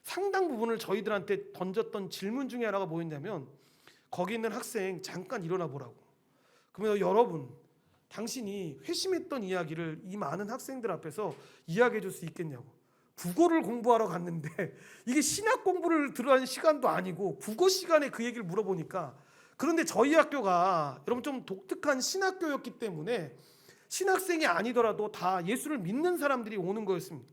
상당 부분을 저희들한테 던졌던 질문 중에 하나가 뭐였냐면, 거기 있는 학생 잠깐 일어나 보라고. 그러면 여러분 당신이 회심했던 이야기를 이 많은 학생들 앞에서 이야기해 줄 수 있겠냐고. 국어를 공부하러 갔는데 이게 신학 공부를 들어가는 시간도 아니고 국어 시간에 그 얘기를 물어보니까, 그런데 저희 학교가 여러분 좀 독특한 신학교였기 때문에 신학생이 아니더라도 다 예수를 믿는 사람들이 오는 거였습니다.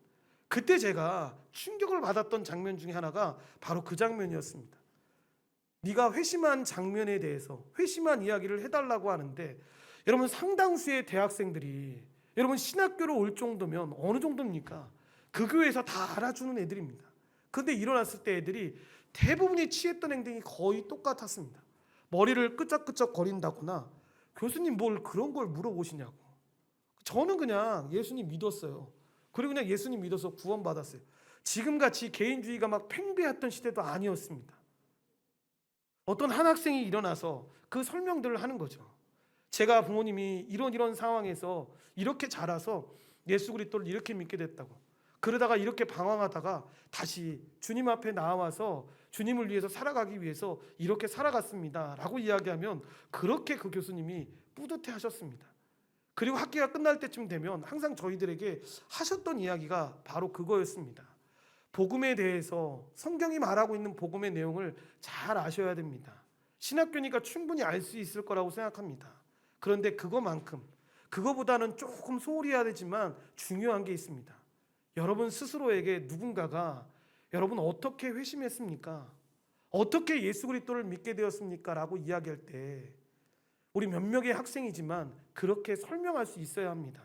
그때 제가 충격을 받았던 장면 중에 하나가 바로 그 장면이었습니다. 네가 회심한 장면에 대해서 회심한 이야기를 해달라고 하는데, 여러분 상당수의 대학생들이 여러분 신학교로 올 정도면 어느 정도입니까? 그 교회에서 다 알아주는 애들입니다. 그런데 일어났을 때 애들이 대부분이 취했던 행동이 거의 똑같았습니다. 머리를 끄적끄적 거린다거나, 교수님 뭘 그런 걸 물어보시냐고. 저는 그냥 예수님 믿었어요. 그리고 그냥 예수님 믿어서 구원받았어요. 지금같이 개인주의가 막 팽배했던 시대도 아니었습니다. 어떤 한 학생이 일어나서 그 설명들을 하는 거죠. 제가 부모님이 이런 상황에서 이렇게 자라서 예수 그리스도를 이렇게 믿게 됐다고, 그러다가 이렇게 방황하다가 다시 주님 앞에 나와서 주님을 위해서 살아가기 위해서 이렇게 살아갔습니다 라고 이야기하면 그렇게 그 교수님이 뿌듯해 하셨습니다. 그리고 학기가 끝날 때쯤 되면 항상 저희들에게 하셨던 이야기가 바로 그거였습니다. 복음에 대해서 성경이 말하고 있는 복음의 내용을 잘 아셔야 됩니다. 신학교니까 충분히 알 수 있을 거라고 생각합니다. 그런데 그거보다는 조금 소홀히 해야 되지만 중요한 게 있습니다. 여러분 스스로에게 누군가가 여러분 어떻게 회심했습니까? 어떻게 예수 그리스도를 믿게 되었습니까? 라고 이야기할 때 우리 몇 명의 학생이지만 그렇게 설명할 수 있어야 합니다.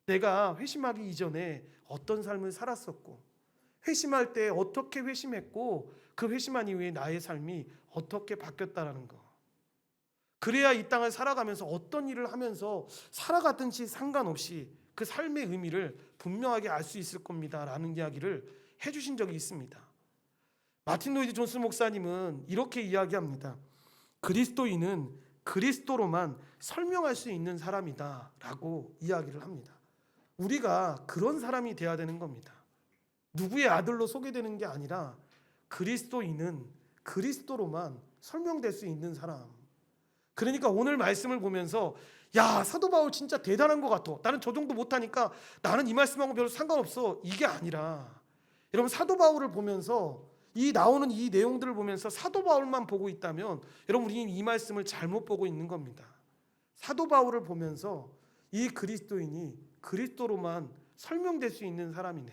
내가 회심하기 이전에 어떤 삶을 살았었고, 회심할 때 어떻게 회심했고, 그 회심한 이후에 나의 삶이 어떻게 바뀌었다라는 거. 그래야 이 땅을 살아가면서 어떤 일을 하면서 살아가든지 상관없이 그 삶의 의미를 분명하게 알 수 있을 겁니다 라는 이야기를 해주신 적이 있습니다. 마틴 로이드 존스 목사님은 이렇게 이야기합니다. 그리스도인은 그리스도로만 설명할 수 있는 사람이다 라고 이야기를 합니다. 우리가 그런 사람이 돼야 되는 겁니다. 누구의 아들로 소개되는 게 아니라 그리스도인은 그리스도로만 설명될 수 있는 사람. 그러니까 오늘 말씀을 보면서 야, 사도 바울 진짜 대단한 것 같아, 나는 저 정도 못하니까 나는 이 말씀하고 별로 상관없어, 이게 아니라 여러분 사도 바울을 보면서 이 나오는 이 내용들을 보면서 사도 바울만 보고 있다면 여러분 우리는 이 말씀을 잘못 보고 있는 겁니다. 사도 바울을 보면서 이 그리스도인이 그리스도로만 설명될 수 있는 사람이네,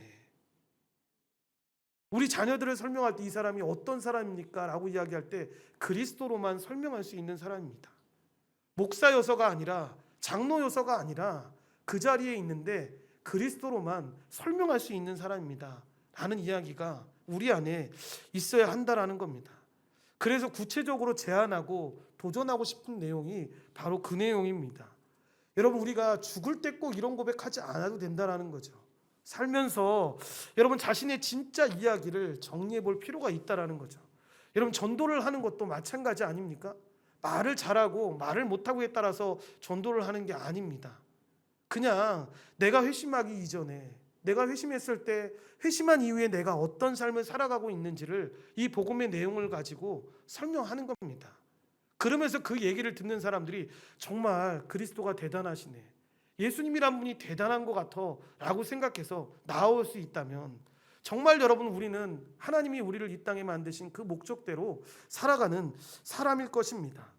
우리 자녀들을 설명할 때 이 사람이 어떤 사람입니까? 라고 이야기할 때 그리스도로만 설명할 수 있는 사람입니다. 목사여서가 아니라 장로여서가 아니라 그 자리에 있는데 그리스도로만 설명할 수 있는 사람입니다 라는 이야기가 우리 안에 있어야 한다라는 겁니다. 그래서 구체적으로 제안하고 도전하고 싶은 내용이 바로 그 내용입니다. 여러분 우리가 죽을 때 꼭 이런 고백하지 않아도 된다라는 거죠. 살면서 여러분 자신의 진짜 이야기를 정리해 볼 필요가 있다라는 거죠. 여러분 전도를 하는 것도 마찬가지 아닙니까? 말을 잘하고 말을 못하고에 따라서 전도를 하는 게 아닙니다. 그냥 내가 회심하기 이전에, 내가 회심했을 때, 회심한 이후에 내가 어떤 삶을 살아가고 있는지를 이 복음의 내용을 가지고 설명하는 겁니다. 그러면서 그 얘기를 듣는 사람들이 정말 그리스도가 대단하시네, 예수님이란 분이 대단한 것 같아 라고 생각해서 나올 수 있다면 정말 여러분 우리는 하나님이 우리를 이 땅에 만드신 그 목적대로 살아가는 사람일 것입니다.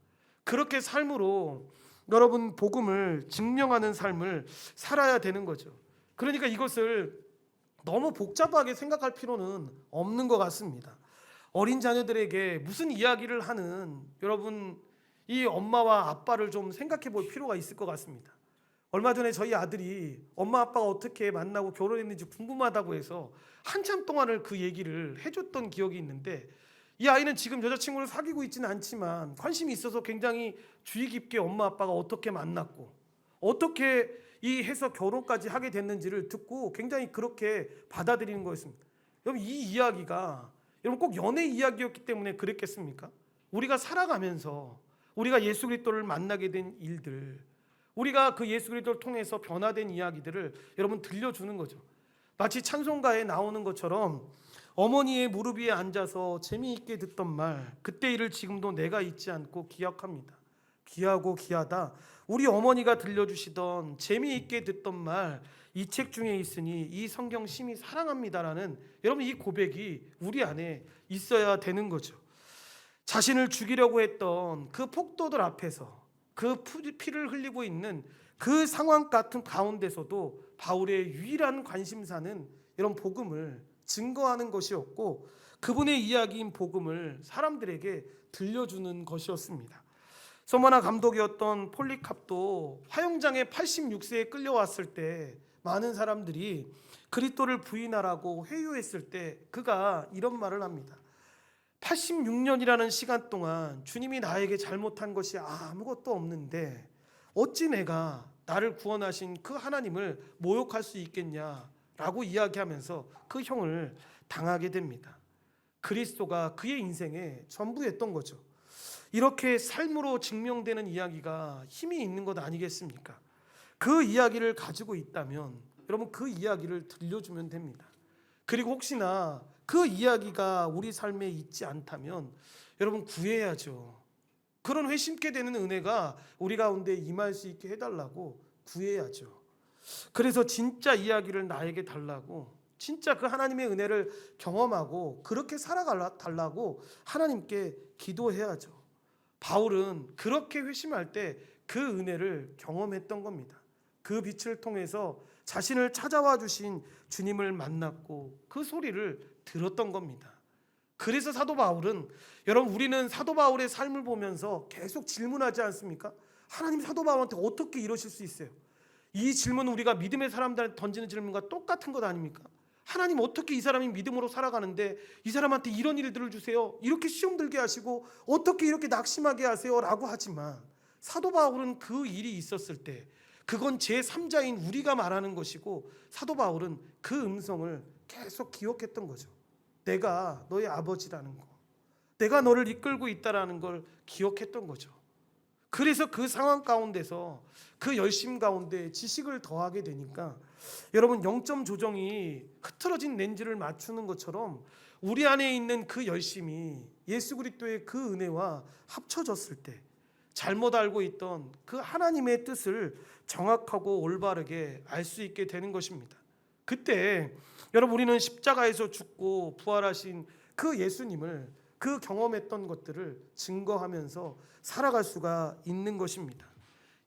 그렇게 삶으로 여러분 복음을 증명하는 삶을 살아야 되는 거죠. 그러니까 이것을 너무 복잡하게 생각할 필요는 없는 것 같습니다. 어린 자녀들에게 무슨 이야기를 하는 여러분 이 엄마와 아빠를 좀 생각해 볼 필요가 있을 것 같습니다. 얼마 전에 저희 아들이 엄마 아빠가 어떻게 만나고 결혼했는지 궁금하다고 해서 한참 동안을 그 얘기를 해줬던 기억이 있는데, 이 아이는 지금 여자친구를 사귀고 있지는 않지만 관심이 있어서 굉장히 주의 깊게 엄마 아빠가 어떻게 만났고 어떻게 이 해서 결혼까지 하게 됐는지를 듣고 굉장히 그렇게 받아들이는 거였습니다. 여러분 이 이야기가 여러분 꼭 연애 이야기였기 때문에 그랬겠습니까? 우리가 살아가면서 우리가 예수 그리스도를 만나게 된 일들, 우리가 그 예수 그리스도를 통해서 변화된 이야기들을 여러분 들려주는 거죠. 마치 찬송가에 나오는 것처럼 어머니의 무릎 위에 앉아서 재미있게 듣던 말, 그때 일을 지금도 내가 잊지 않고 기억합니다. 귀하고 귀하다. 우리 어머니가 들려주시던 재미있게 듣던 말, 이 책 중에 있으니 이 성경 심히 사랑합니다라는 여러분 이 고백이 우리 안에 있어야 되는 거죠. 자신을 죽이려고 했던 그 폭도들 앞에서 그 피를 흘리고 있는 그 상황 같은 가운데서도 바울의 유일한 관심사는 이런 복음을 증거하는 것이었고 그분의 이야기인 복음을 사람들에게 들려주는 것이었습니다. 서머나 감독이었던 폴리캅도 화형장에 86세에 끌려왔을 때 많은 사람들이 그리스도를 부인하라고 회유했을 때 그가 이런 말을 합니다. 86년이라는 시간 동안 주님이 나에게 잘못한 것이 아무것도 없는데 어찌 내가 나를 구원하신 그 하나님을 모욕할 수 있겠냐라고 이야기하면서 그 형을 당하게 됩니다. 그리스도가 그의 인생의 전부였던 거죠. 이렇게 삶으로 증명되는 이야기가 힘이 있는 것 아니겠습니까? 그 이야기를 가지고 있다면 여러분 그 이야기를 들려주면 됩니다. 그리고 혹시나 그 이야기가 우리 삶에 있지 않다면 여러분 구해야죠. 그런 회심케 되는 은혜가 우리 가운데 임할 수 있게 해달라고 구해야죠. 그래서 진짜 이야기를 나에게 달라고, 진짜 그 하나님의 은혜를 경험하고 그렇게 살아달라고 하나님께 기도해야죠. 바울은 그렇게 회심할 때 그 은혜를 경험했던 겁니다. 그 빛을 통해서 자신을 찾아와 주신 주님을 만났고 그 소리를 들었던 겁니다. 그래서 사도 바울은, 여러분 우리는 사도 바울의 삶을 보면서 계속 질문하지 않습니까? 하나님 사도 바울한테 어떻게 이러실 수 있어요? 이 질문은 우리가 믿음의 사람들한테 던지는 질문과 똑같은 것 아닙니까? 하나님 어떻게 이 사람이 믿음으로 살아가는데 이 사람한테 이런 일들을 주세요? 이렇게 시험 들게 하시고 어떻게 이렇게 낙심하게 하세요? 라고 하지만 사도 바울은 그 일이 있었을 때 그건 제3자인 우리가 말하는 것이고 사도 바울은 그 음성을 계속 기억했던 거죠. 내가 너의 아버지라는 거, 내가 너를 이끌고 있다라는 걸 기억했던 거죠. 그래서 그 상황 가운데서 그 열심 가운데 지식을 더하게 되니까 여러분 영점 조정이 흐트러진 렌즈를 맞추는 것처럼 우리 안에 있는 그 열심이 예수 그리스도의 그 은혜와 합쳐졌을 때 잘못 알고 있던 그 하나님의 뜻을 정확하고 올바르게 알 수 있게 되는 것입니다. 그때 여러분 우리는 십자가에서 죽고 부활하신 그 예수님을, 그 경험했던 것들을 증거하면서 살아갈 수가 있는 것입니다.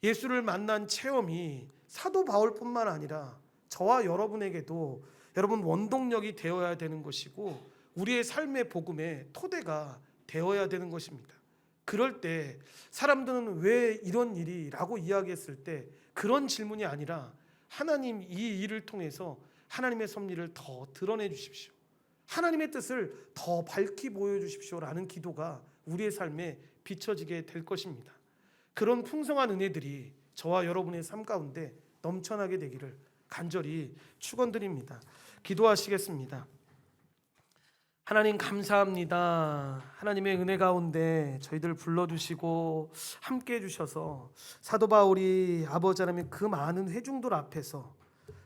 예수를 만난 체험이 사도 바울뿐만 아니라 저와 여러분에게도 여러분 원동력이 되어야 되는 것이고 우리의 삶의 복음의 토대가 되어야 되는 것입니다. 그럴 때 사람들은 왜 이런 일이라고 이야기했을 때 그런 질문이 아니라 하나님 이 일을 통해서 하나님의 섭리를 더 드러내 주십시오, 하나님의 뜻을 더 밝히 보여주십시오라는 기도가 우리의 삶에 비춰지게 될 것입니다. 그런 풍성한 은혜들이 저와 여러분의 삶 가운데 넘쳐나게 되기를 간절히 축원드립니다. 기도하시겠습니다. 하나님 감사합니다. 하나님의 은혜 가운데 저희들 불러주시고 함께 해주셔서 사도 바울이 아버지 하나님의 그 많은 회중들 앞에서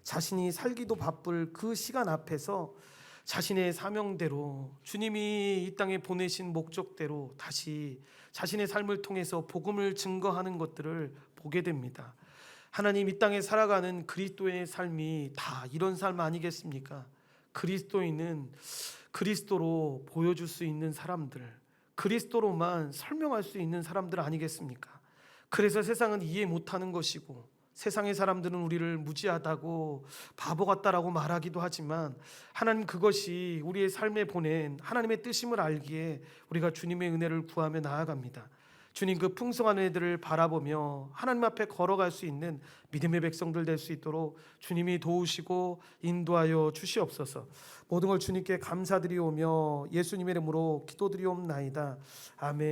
자신이 살기도 바쁠 그 시간 앞에서 자신의 사명대로 주님이 이 땅에 보내신 목적대로 다시 자신의 삶을 통해서 복음을 증거하는 것들을 보게 됩니다. 하나님 이 땅에 살아가는 그리스도의 삶이 다 이런 삶 아니겠습니까? 그리스도인은 그리스도로 보여줄 수 있는 사람들, 그리스도로만 설명할 수 있는 사람들 아니겠습니까? 그래서 세상은 이해 못하는 것이고 세상의 사람들은 우리를 무지하다고 바보 같다라고 말하기도 하지만 하나님 그것이 우리의 삶에 보낸 하나님의 뜻임을 알기에 우리가 주님의 은혜를 구하며 나아갑니다. 주님 그 풍성한 은혜들을 바라보며 하나님 앞에 걸어갈 수 있는 믿음의 백성들 될 수 있도록 주님이 도우시고 인도하여 주시옵소서. 모든 걸 주님께 감사드리오며 예수님의 이름으로 기도드리옵나이다. 아멘.